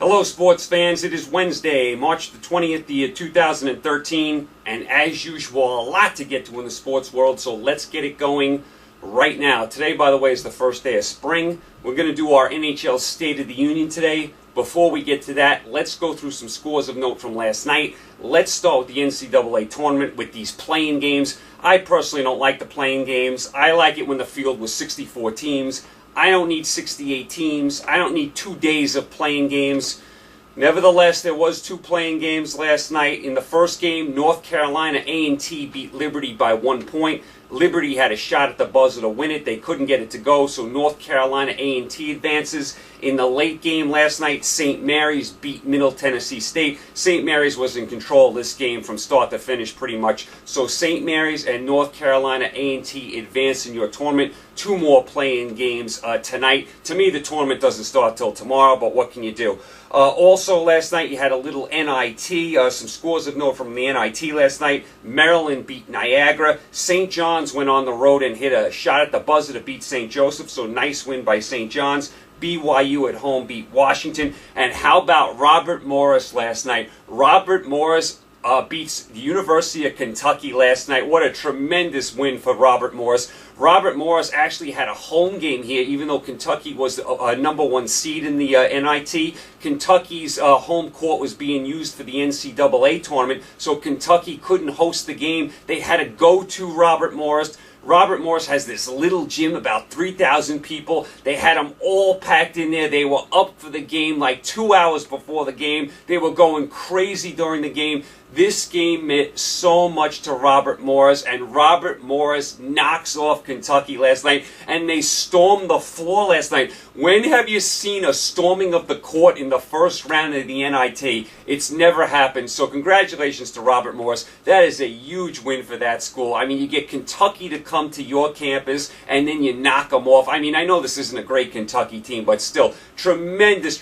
Hello, sports fans. It is Wednesday, March the 20th, the year 2013, and as usual, a lot to get to in the sports world, so let's get it going right now. Today, by the way, is the first day of spring. We're going to do our NHL State of the Union today. Before we get to that, let's go through some scores of note from last night. Let's start with the NCAA tournament with these playing games. I personally don't like the playing games. I like it when the field was 64 teams. I don't need 68 teams. I don't need 2 days of playing games. Nevertheless, there was 2 playing games last night. In the first game, North Carolina A&T beat Liberty by 1 point. Liberty had a shot at the buzzer to win it. They couldn't get it to go, so North Carolina A&T advances. In the late game last night, St. Mary's beat Middle Tennessee State. St. Mary's was in control of this game from start to finish pretty much. So St. Mary's and North Carolina A&T advance in your tournament. 2 more playing games tonight. To me, the tournament doesn't start till tomorrow, but what can you do? Also, last night you had a little NIT. Some scores of note from the NIT last night. Maryland beat Niagara. St. John's went on the road and hit a shot at the buzzer to beat St. Joseph, so nice win by St. John's. BYU at home beat Washington. And how about Robert Morris last night? Robert Morris beats the University of Kentucky last night. What a tremendous win for Robert Morris. Robert Morris actually had a home game here, even though Kentucky was a number 1 seed in the NIT. Kentucky's home court was being used for the NCAA tournament, so Kentucky couldn't host the game. They had to go to Robert Morris. Robert Morris has this little gym, about 3,000 people. They had them all packed in there. They were up for the game like 2 hours before the game. They were going crazy during the game. This game meant so much to Robert Morris, and Robert Morris knocks off Kentucky last night, and they stormed the floor last night. When have you seen a storming of the court in the first round of the NIT? It's never happened, so congratulations to Robert Morris. That is a huge win for that school. I mean, you get Kentucky to come to your campus, and then you knock them off. I mean, I know this isn't a great Kentucky team, but still, tremendous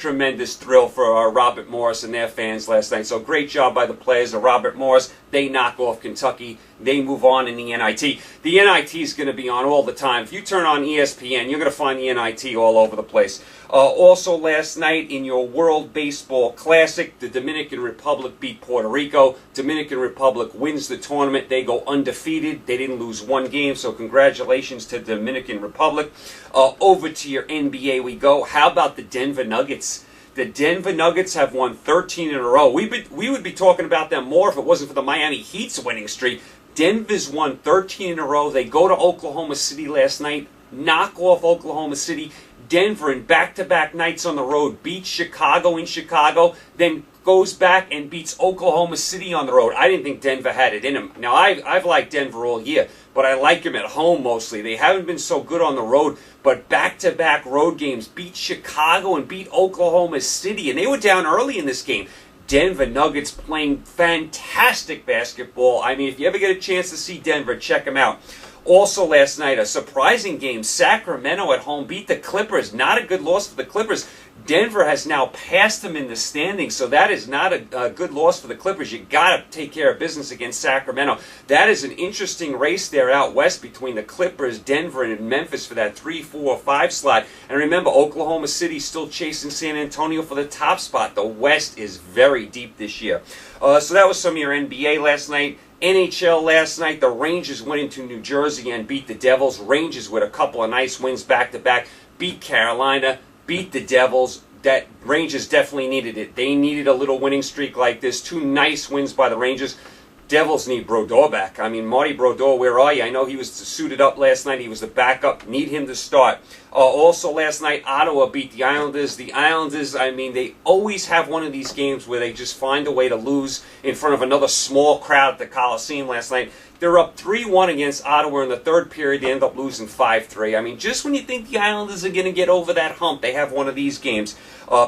thrill for Robert Morris and their fans last night. So great job by the players of Robert Morris. They knock off Kentucky. They move on in the NIT. The NIT is going to be on all the time. If you turn on ESPN, you're going to find the NIT all over the place. Also last night in your World Baseball Classic, the Dominican Republic beat Puerto Rico. Dominican Republic wins the tournament. They go undefeated. They didn't lose 1 game, so congratulations to Dominican Republic. Over to your NBA we go. How about the Denver Nuggets? The Denver Nuggets have won 13 in a row. We would be talking about them more if it wasn't for the Miami Heat's winning streak. Denver's won 13 in a row. They go to Oklahoma City last night, knock off Oklahoma City. Denver, in back-to-back nights on the road, beats Chicago in Chicago, then goes back and beats Oklahoma City on the road. I didn't think Denver had it in them. Now, I've liked Denver all year, but I like them at home mostly. They haven't been so good on the road, but back-to-back road games, beat Chicago and beat Oklahoma City, and they were down early in this game. Denver Nuggets playing fantastic basketball. I mean, if you ever get a chance to see Denver, check them out. Also last night, a surprising game. Sacramento at home beat the Clippers. Not a good loss for the Clippers. Denver has now passed them in the standings, so that is not a good loss for the Clippers. You got to take care of business against Sacramento. That is an interesting race there out west between the Clippers, Denver, and Memphis for that 3, 4, 5 slot. And remember, Oklahoma City still chasing San Antonio for the top spot. The West is very deep this year. So that was some of your NBA last night. NHL last night, the Rangers went into New Jersey and beat the Devils. Rangers with a couple of nice wins back-to-back. Beat Carolina, beat the Devils. That Rangers definitely needed it. They needed a little winning streak like this. 2 nice wins by the Rangers. Devils need Brodeur back. I mean, Marty Brodeur, where are you? I know he was suited up last night. He was the backup. Need him to start. Also last night, Ottawa beat the Islanders. The Islanders, I mean, they always have one of these games where they just find a way to lose in front of another small crowd at the Coliseum last night. They're up 3-1 against Ottawa in the third period. They end up losing 5-3. I mean, just when you think the Islanders are going to get over that hump, they have one of these games.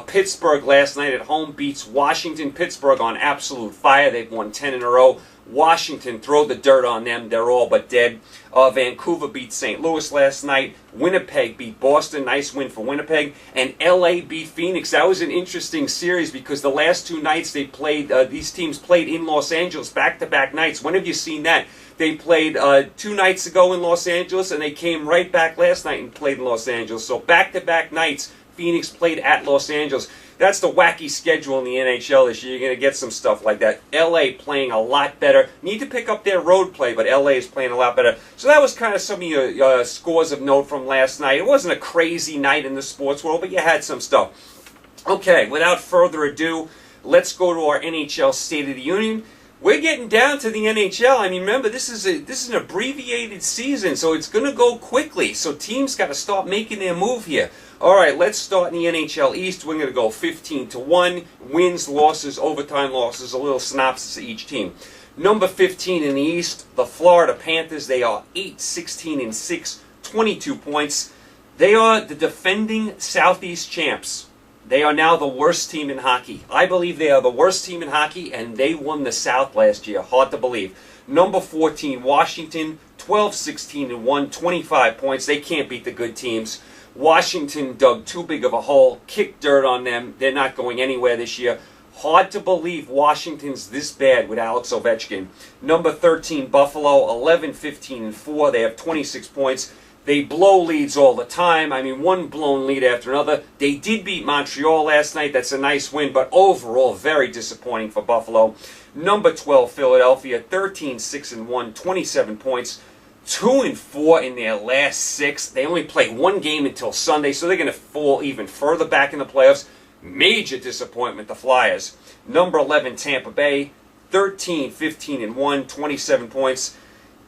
Pittsburgh last night at home beats Washington. Pittsburgh on absolute fire. They've won 10 in a row. Washington, throw the dirt on them. They're all but dead. Vancouver beat St. Louis last night. Winnipeg beat Boston. Nice win for Winnipeg. And LA beat Phoenix. That was an interesting series because the last 2 nights they played, these teams played in Los Angeles back-to-back nights. When have you seen that? They played 2 nights ago in Los Angeles, and they came right back last night and played in Los Angeles. So back-to-back nights, Phoenix played at Los Angeles. That's the wacky schedule in the NHL this year. You're going to get some stuff like that. LA playing a lot better. Need to pick up their road play, but LA is playing a lot better. So that was kind of some of your scores of note from last night. It wasn't a crazy night in the sports world, but you had some stuff. Okay, without further ado, let's go to our NHL State of the Union. We're getting down to the NHL. I mean, remember, this is an abbreviated season, so it's going to go quickly. So teams got to start making their move here. All right, let's start in the NHL East. We're going to go 15-1. Wins, losses, overtime losses, a little synopsis of each team. Number 15 in the East, the Florida Panthers. They are 8-16-6, 22 points. They are the defending Southeast champs. They are now the worst team in hockey. I believe they are the worst team in hockey, and they won the South last year. Hard to believe. Number 14, Washington, 12-16-1, 25 points. They can't beat the good teams. Washington dug too big of a hole, kicked dirt on them. They're not going anywhere this year. Hard to believe Washington's this bad with Alex Ovechkin. Number 13, Buffalo, 11-15-4. They have 26 points. They blow leads all the time. I mean, one blown lead after another. They did beat Montreal last night. That's a nice win, but overall, very disappointing for Buffalo. Number 12, Philadelphia, 13-6-1, 27 points. 2-4 in their last 6. They only play one game until Sunday, so they're going to fall even further back in the playoffs. Major disappointment, the Flyers. Number 11, Tampa Bay, 13-15-1, 27 points.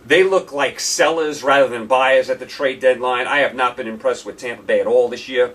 They look like sellers rather than buyers at the trade deadline. I have not been impressed with Tampa Bay at all this year.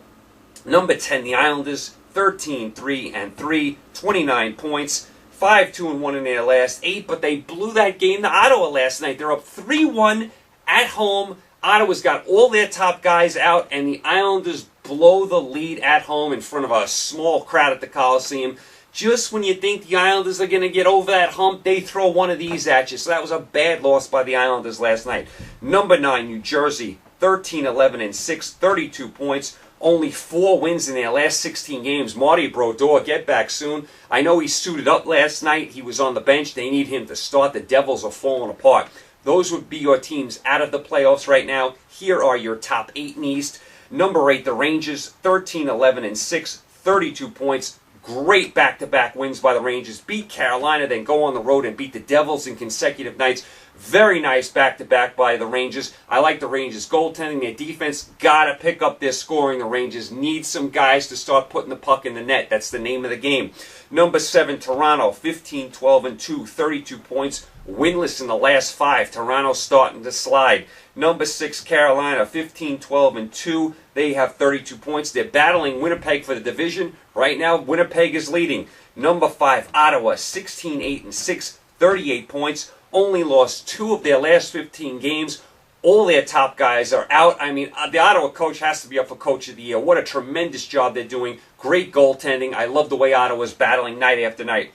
Number 10, the Islanders, 13-3-3, 29 points. 5-2-1 in their last 8, but they blew that game to Ottawa last night. They're up 3-1 at home. Ottawa's got all their top guys out, and the Islanders blow the lead at home in front of a small crowd at the Coliseum. Just when you think the Islanders are going to get over that hump, they throw one of these at you. So that was a bad loss by the Islanders last night. Number 9, New Jersey, 13-11-6, 32 points. Only 4 wins in their last 16 games. Marty Brodeur, get back soon. I know he suited up last night. He was on the bench. They need him to start. The Devils are falling apart. Those would be your teams out of the playoffs right now. Here are your top 8 in the East. Number 8, the Rangers, 13-11-6, 32 points. Great back-to-back wins by the Rangers. Beat Carolina, then go on the road and beat the Devils in consecutive nights. Very nice back-to-back by the Rangers. I like the Rangers goaltending. Their defense got to pick up their scoring. The Rangers need some guys to start putting the puck in the net. That's the name of the game. Number 7, Toronto, 15-12-2, 32 points. Winless in the last 5. Toronto starting to slide. Number 6, Carolina, 15-12-2. They have 32 points. They're battling Winnipeg for the division. Right now, Winnipeg is leading. Number 5, Ottawa, 16-8-6, 38 points. Only lost 2 of their last 15 games. All their top guys are out. I mean, the Ottawa coach has to be up for Coach of the Year. What a tremendous job they're doing. Great goaltending. I love the way Ottawa's battling night after night.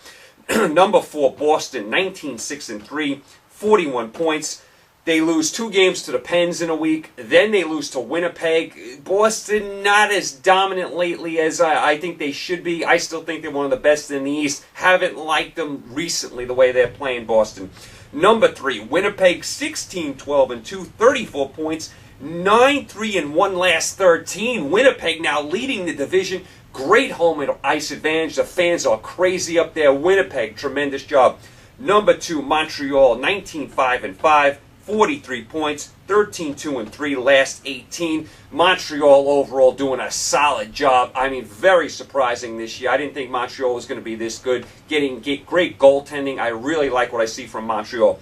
Number 4, Boston, 19-6-3, 41 points. They lose 2 games to the Pens in a week. Then they lose to Winnipeg. Boston not as dominant lately as I think they should be. I still think they're one of the best in the East. Haven't liked them recently the way they're playing Boston. Number 3, Winnipeg, 16-12-2, 34 points. 9-3-1 last 13. Winnipeg now leading the division. Great home and ice advantage. The fans are crazy up there. Winnipeg, tremendous job. Number 2, Montreal, 19-5-5, 43 points, 13-2-3 last 18. Montreal overall doing a solid job. I mean, very surprising this year. I didn't think Montreal was going to be this good. Getting great goaltending. I really like what I see from Montreal.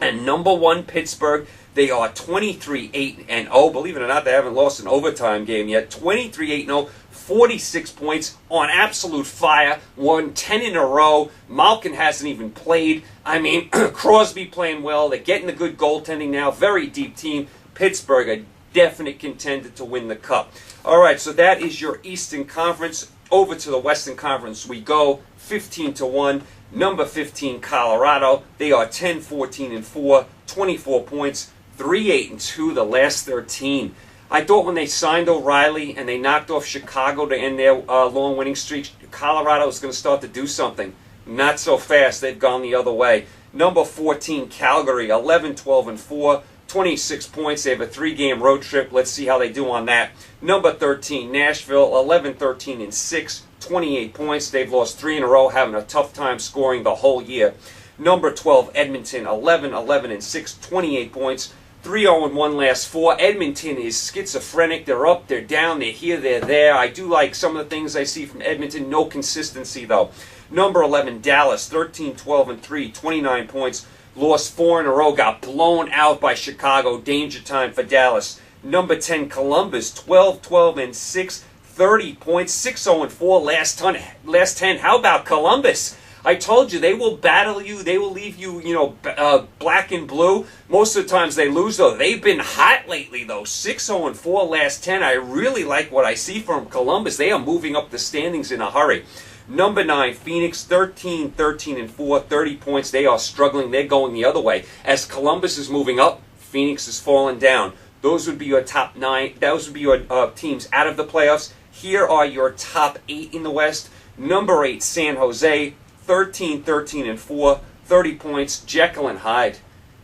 And number 1, Pittsburgh. They are 23-8-0. Believe it or not, they haven't lost an overtime game yet. 23-8-0. 46 points, on absolute fire, won 10 in a row. Malkin hasn't even played. I mean, Crosby playing well. They're getting the good goaltending now. Very deep team. Pittsburgh, a definite contender to win the Cup. All right, so that is your Eastern Conference. Over to the Western Conference we go, 15-1. Number 15, Colorado. They are 10-14-4, 24 points, 3-8-2 the last 13. I thought when they signed O'Reilly and they knocked off Chicago to end their long winning streak, Colorado was going to start to do something. Not so fast. They've gone the other way. Number 14, Calgary, 11-12-4, 26 points. They have a 3-game road trip. Let's see how they do on that. Number 13, Nashville, 11-13-6, 28 points. They've lost 3 in a row, having a tough time scoring the whole year. Number 12, Edmonton, 11-11-6, 28 points. 3-0-1 last 4. Edmonton is schizophrenic. They're up, they're down, they're here, they're there. I do like some of the things I see from Edmonton. No consistency, though. Number 11, Dallas, 13-12-3, 29 points. Lost 4 in a row, got blown out by Chicago. Danger time for Dallas. Number 10, Columbus, 12-12-6, 30 points. 6-0-4 last 10. How about Columbus? I told you, they will battle you. They will leave you, black and blue. Most of the times they lose, though. They've been hot lately, though. 6-0-4 last 10. I really like what I see from Columbus. They are moving up the standings in a hurry. Number 9, Phoenix, 13-13-4, 30 points. They are struggling. They're going the other way. As Columbus is moving up, Phoenix is falling down. Those would be your top 9. Those would be your teams out of the playoffs. Here are your top 8 in the West. Number 8, San Jose, 13-13-4, 30 points. Jekyll and Hyde.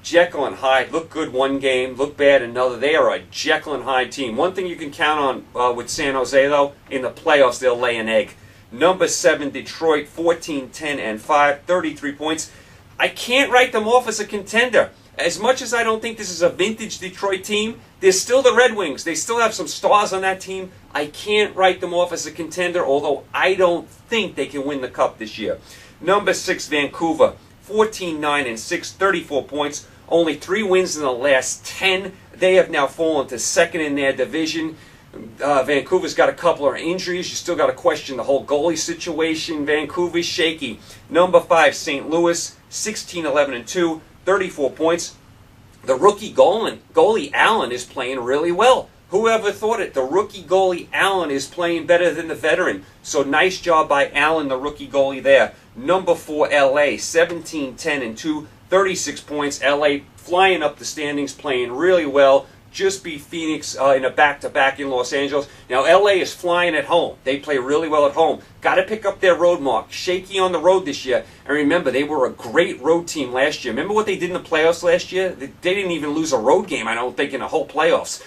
Jekyll and Hyde look good one game, look bad another. They are a Jekyll and Hyde team. One thing you can count on with San Jose, though, in the playoffs, they'll lay an egg. Number 7, Detroit, 14-10-5, 33 points. I can't write them off as a contender. As much as I don't think this is a vintage Detroit team, they're still the Red Wings. They still have some stars on that team. I can't write them off as a contender, although I don't think they can win the Cup this year. Number 6, Vancouver, 14-9-6, 34 points. Only 3 wins in the last 10. They have now fallen to second in their division. Vancouver's got a couple of injuries. You still got to question the whole goalie situation. Vancouver's shaky. Number 5, St. Louis, 16-11-2, 34 points. The rookie goalie Allen is playing really well. Whoever thought it? The rookie goalie Allen is playing better than the veteran. So nice job by Allen, the rookie goalie there. Number 4, LA, 17-10-2, 36 points. LA flying up the standings, playing really well. Just beat Phoenix in a back-to-back in Los Angeles. Now, LA is flying at home. They play really well at home. Got to pick up their road mark. Shaky on the road this year. And remember, they were a great road team last year. Remember what they did in the playoffs last year? They didn't even lose a road game, I don't think, in the whole playoffs.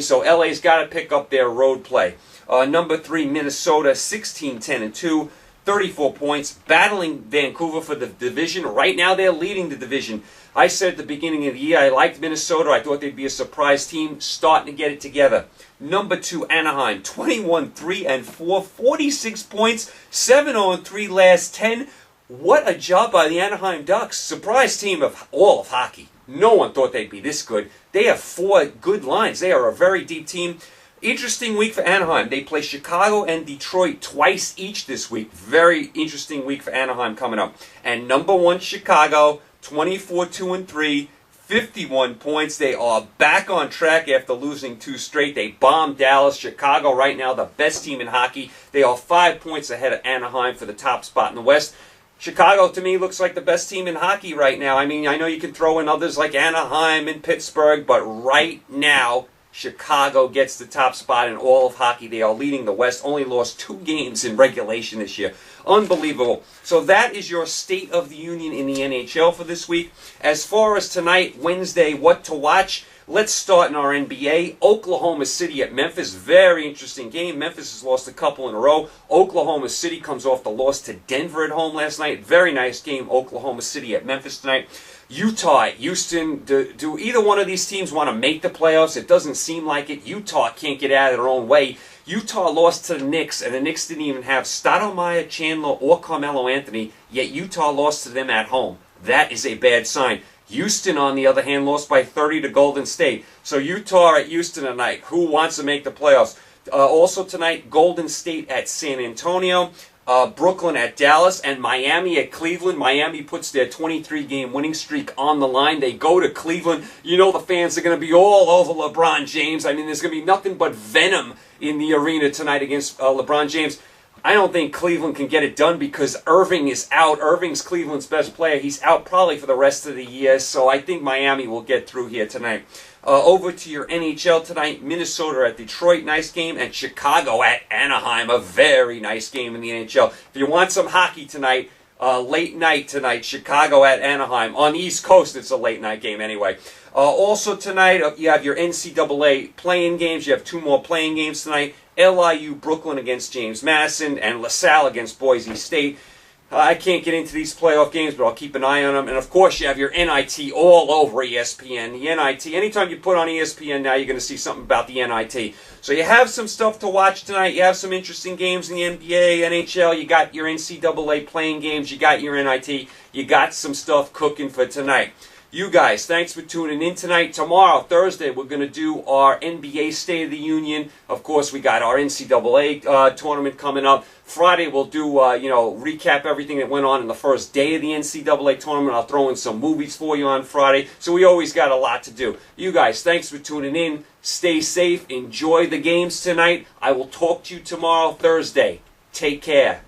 So LA's got to pick up their road play. Number 3, Minnesota, 16-10-2, 34 points. Battling Vancouver for the division. Right now, they're leading the division. I said at the beginning of the year, I liked Minnesota. I thought they'd be a surprise team, starting to get it together. Number 2, Anaheim, 21-3-4, 46 points, 7-0-3 last 10. What a job by the Anaheim Ducks. Surprise team of all of hockey. No one thought they'd be this good. They have 4 good lines. They are a very deep team. Interesting week for Anaheim. They play Chicago and Detroit twice each this week. Very interesting week for Anaheim coming up. And number 1, Chicago, 24-2-3, 51 points. They are back on track after losing 2 straight. They bombed Dallas. Chicago right now the best team in hockey. They are 5 points ahead of Anaheim for the top spot in the West. Chicago, to me, looks like the best team in hockey right now. I know you can throw in others like Anaheim and Pittsburgh, but right now, Chicago gets the top spot in all of hockey. They are leading the West. Only lost 2 games in regulation this year. Unbelievable. So that is your State of the Union in the NHL for this week. As far as tonight, Wednesday, what to watch? Let's start in our NBA. Oklahoma City at Memphis. Very interesting game. Memphis has lost a couple in a row. Oklahoma City comes off the loss to Denver at home last night. Very nice game. Oklahoma City at Memphis tonight. Utah at Houston. Do either one of these teams want to make the playoffs? It doesn't seem like it. Utah can't get out of their own way. Utah lost to the Knicks, and the Knicks didn't even have Stoudemire, Chandler, or Carmelo Anthony, yet Utah lost to them at home. That is a bad sign. Houston, on the other hand, lost by 30 to Golden State. So Utah at Houston tonight. Who wants to make the playoffs? Also tonight, Golden State at San Antonio. Brooklyn at Dallas, and Miami at Cleveland. Miami puts their 23-game winning streak on the line. They go to Cleveland. You know the fans are going to be all over LeBron James. There's going to be nothing but venom in the arena tonight against LeBron James. I don't think Cleveland can get it done because Irving is out. Irving's Cleveland's best player. He's out probably for the rest of the year, so I think Miami will get through here tonight. Over to your NHL tonight, Minnesota at Detroit, nice game, and Chicago at Anaheim, a very nice game in the NHL. If you want some hockey tonight, late night tonight, Chicago at Anaheim. On the East Coast, it's a late night game anyway. Also tonight, you have your NCAA playing games. You have 2 more playing games tonight. LIU Brooklyn against James Madison and LaSalle against Boise State. I can't get into these playoff games, but I'll keep an eye on them. And, of course, you have your NIT all over ESPN. The NIT, anytime you put on ESPN now, you're going to see something about the NIT. So you have some stuff to watch tonight. You have some interesting games in the NBA, NHL. You got your NCAA playing games. You got your NIT. You got some stuff cooking for tonight. You guys, thanks for tuning in tonight. Tomorrow, Thursday, we're going to do our NBA State of the Union. Of course, we got our NCAA tournament coming up. Friday, we'll do, recap everything that went on in the first day of the NCAA tournament. I'll throw in some movies for you on Friday. So we always got a lot to do. You guys, thanks for tuning in. Stay safe. Enjoy the games tonight. I will talk to you tomorrow, Thursday. Take care.